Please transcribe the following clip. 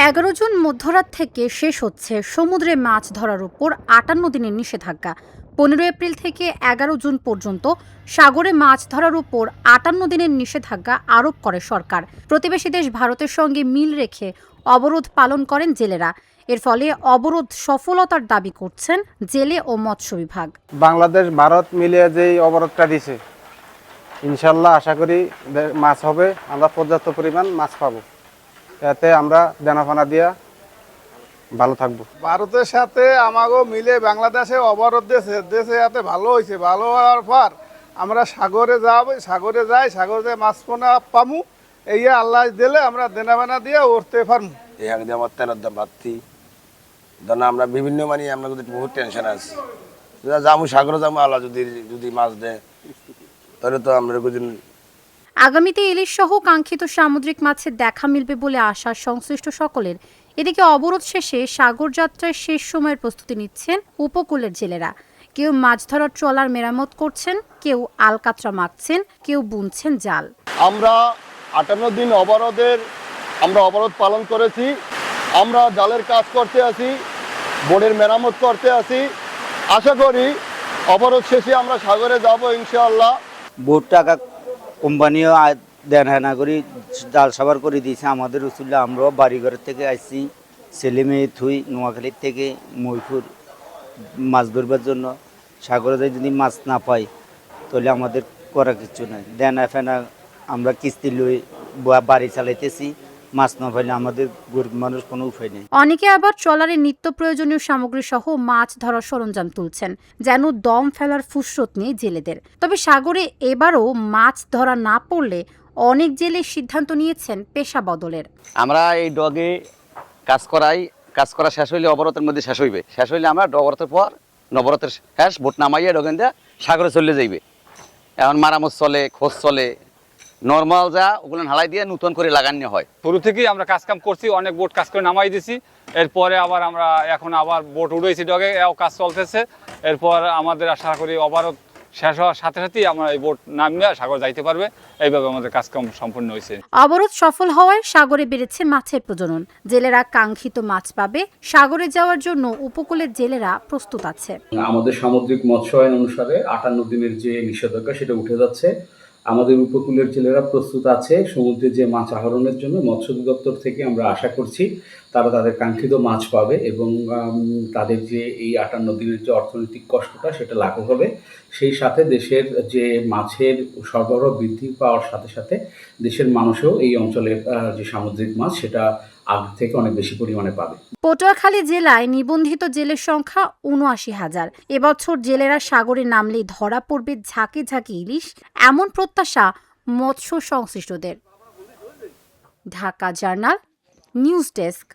11 June মধ্যরাত থেকে শেষ হচ্ছে সমুদ্রে মাছ ধরার উপর 58 দিনের নিষেধাজ্ঞা। 15 এপ্রিল থেকে 11 জুন পর্যন্ত সাগরে মাছ ধরার উপর 58 দিনের নিষেধাজ্ঞা আরোপ করে সরকার। প্রতিবেশী দেশ ভারতের সঙ্গে মিল রেখে অবরোধ পালন করেন জেলেরা। এর ফলে অবরোধ সফলতার দাবি করছেন জেলে ও মৎস্য বিভাগ। বাংলাদেশ ভারত মিলিয়ে যেই অবরোধটা দিছে, ইনশাল্লাহ আশা করি মাছ হবে, আমরা পর্যাপ্ত পরিমাণ মাছ পাবো। এতে আমরা দানাফানা দিয়া ভালো থাকবো। ভারতের সাথে আমাগো মিলে বাংলাদেশে অবরোধ দেশে এতে ভালো হয়েছে। ভালো হওয়ার পর আমরা সাগরে যাই, সাগরে মাছ পোনা পামু, এই আল্লাহ দিলে আমরা দেনাবানা দিয়ে উঠতে পারবো। এখানে দিয়ে আমার তেলের দাম বাড়তি ধরেন আমরা বিভিন্ন আমরা যদি বহুত টেনশন আছে যাবো সাগরে যাবো, আল্লাহ যদি মাছ দেয় তাহলে তো আমরা আগামীতে ইলিশ সহ কাঙ্ক্ষিত সামুদ্রিক মাছের দেখা মিলবে বলে আশা সংশ্লিষ্ট সকলের। এদিকে অবরোধ শেষে সাগর যাত্রার শেষ সময়ের প্রস্তুতি নিচ্ছেন উপকূলের জেলেরা। কেউ মাছ ধরার ট্রলার মেরামত করছেন, কেউ আলকাতরা মাখছেন, কেউ বুনছেন জাল। আমরা 58 দিন অবরোধ পালন করেছি। আমরা জালের কাজ করতে আছি, বোটের মেরামত করতে আছি। আশা করি অবরোধ শেষে আমরা সাগরে যাব ইনশাআল্লাহ। বোট টাকা কোম্পানিও দেন না করি জাল সাবার করে দিয়েছে আমাদের উসুল্লা। আমরাও বাড়িঘরের থেকে আসছি, ছেলে মেয়ে থুই নোয়াখালীর থেকে ময়ূর মাছ ধরবার জন্য। সাগরে যাই যদি মাছ না পাই তাহলে আমাদের করা কিছু নাই। দেনা ফেনা আমরা কিস্তি লই বাড়ি চালাইতেছি, মাছ না পাইলে আমাদের গরিব মানুষ কোনো উপায় নেই। অনেকে আবার ট্রলারে নিত্য প্রয়োজনীয় সামগ্রী সহ মাছ ধরার সরঞ্জাম তুলছেন, যেন দম ফেলার ফুসরত নেই জেলেদের। তবে সাগরে এবারও মাছ ধরা না পড়লে অনেক জেলে সিদ্ধান্ত নিয়েছেন পেশা বদলের। আমরা এই ডগে কাজ করা শেষ হইলে অবরতের মধ্যে শেষ হইবে, শেষ হইলে আমরা অবরতের পর নবরতের শেষ বোট নামাইয়া ডগেন দিয়ে সাগরে চলে যাইবে। এখন মারামত চলে, খোঁজ চলে, নর্মাল যা ওগুলো হালাই দিয়ে নতুন করে লাগানো হয়। শুরু থেকেই আমরা কাজকাম করছি, অনেক বোট কাজ করে নামাই দিছি। এরপরে আবার আমরা এখন আবার বোট উড়েছি ডগে, এও কাজ চলতেছে। এরপর আমাদের আশা করি অবরোধ শেষ হওয়ার সাথে সাথেই আমরা এই বোট নামিয়ে সাগর যাইতে পারবে। এইভাবে আমাদের কাজকাম সম্পূর্ণ হয়েছে। অবরোধ সফল হওয়ায় সাগরে বেড়েছে মাছের প্রজনন। জেলেরা কাঙ্ক্ষিত মাছ পাবে। সাগরে যাওয়ার জন্য উপকূলের জেলেরা প্রস্তুত আছে। আমাদের সামুদ্রিক মৎস্য আইন অনুসারে 58 দিনের যে নিষেধাজ্ঞা সেটা উঠে যাচ্ছে। আমাদের উপকূলের জেলেরা প্রস্তুত আছে সমুদ্রে যে মাছ আহরণের জন্য। মৎস্য অধিদপ্তর থেকে আমরা আশা করছি তারা তাদের কাঙ্ক্ষিত মাছ পাবে এবং তাদের যে এই 58 দিনের যে অর্থনৈতিক কষ্টটা সেটা লাঘব হবে। সেই সাথে দেশের যে মাছের সরবরাহ বৃদ্ধি পাওয়ার সাথে সাথে দেশের মানুষও এই অঞ্চলের যে সামুদ্রিক মাছ সেটা আগে থেকে অনেক বেশি পরিমাণে পাবে। পটুয়াখালী জেলায় নিবন্ধিত জেলের সংখ্যা ৭৯,০০০। এবছর জেলেরা সাগরে নামলেই ধরা পড়বে ঝাঁকে ঝাঁকে ইলিশ, এমন প্রত্যাশা মৎস্য সংশ্লিষ্টদের। Dhaka journal news desk.